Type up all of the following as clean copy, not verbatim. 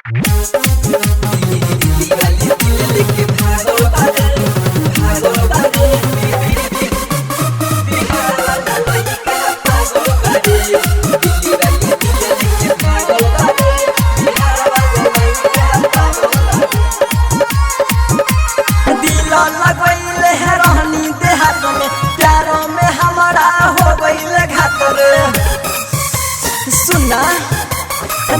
दिल्ली वाली दिल लेके भागल बारे बिहार वाला लइका पागल बारे। दिल्ली वाली दिल लेके भागल बारे बिहार वाला लइका पागल बारे। दिल लगैले है रहनी देहात में प्यारों में हमारा हो गइले घात रे। सुना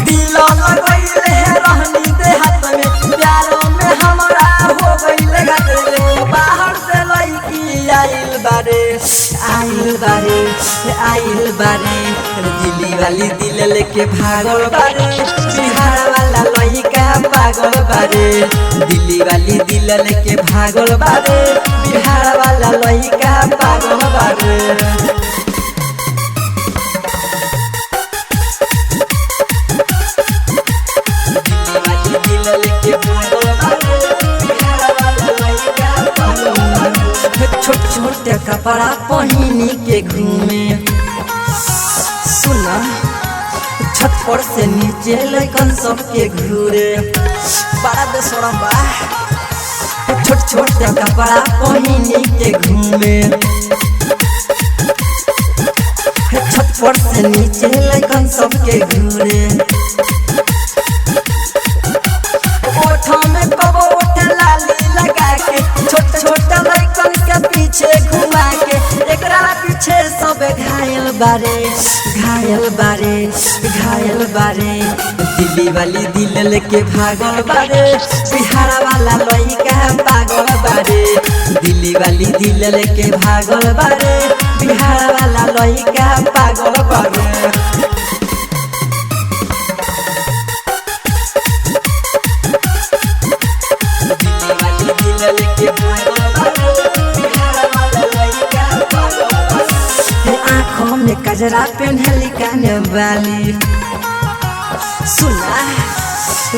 दिल लगैले है रहनी देहात में प्यारों में हमारा हो गइले घात रे। बाहर से लड़की आइल बारे दिल्ली वाली दिल लेके भागल बारे बिहार वाला लइका पागल बारे। दिल्ली वाली दिल लेके भागल बारे बिहार वाला लइका पागल बारे। छोट छोटे कपड़ा पहनी के घूमे। सुना छत पर से नीचे लइकन सबके घूरे बड़ा बेशरम बा। छोट छोटे कपड़ा पहनी के घूमे छत पर से नीचे लइकन सबके घूरे। ओठों में कबो ओठ लाली लगा के छोट छोट लइकन के पीछे घुमा के एकरा पीछे सब घायल बारे। दिल्ली वाली दिल लेके भागल बारे बिहार वाला लइका पागल बारे। दिल्ली वाली दिल लेके भागल बारे बिहार वाला लइका पागल बारे। आँखों में कजरा पेन्हली काने वाली। सुना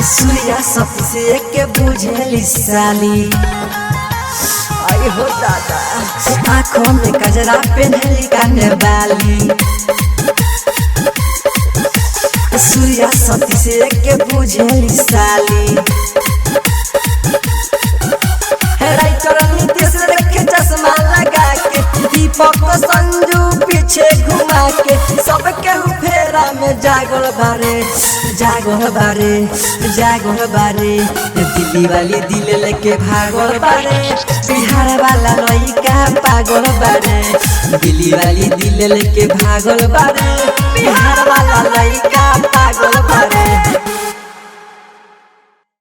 सूर्या सबसे के बुझेली साली। आई हो दादा आँखों में कजरा पेन्हली काने वाली। सूर्या सबसे के बुझेली साली। राइटर नीतीश रखे चश्मा लगा के दीपक संजू पीछे घुमा के सबके फेरा में जागल बारे। दिल्ली वाली दिल लेके भागल बारे बिहार वाला लइका पागल बारे। दिल्ली वाली दिल लेके भागल बारे बिहार वाला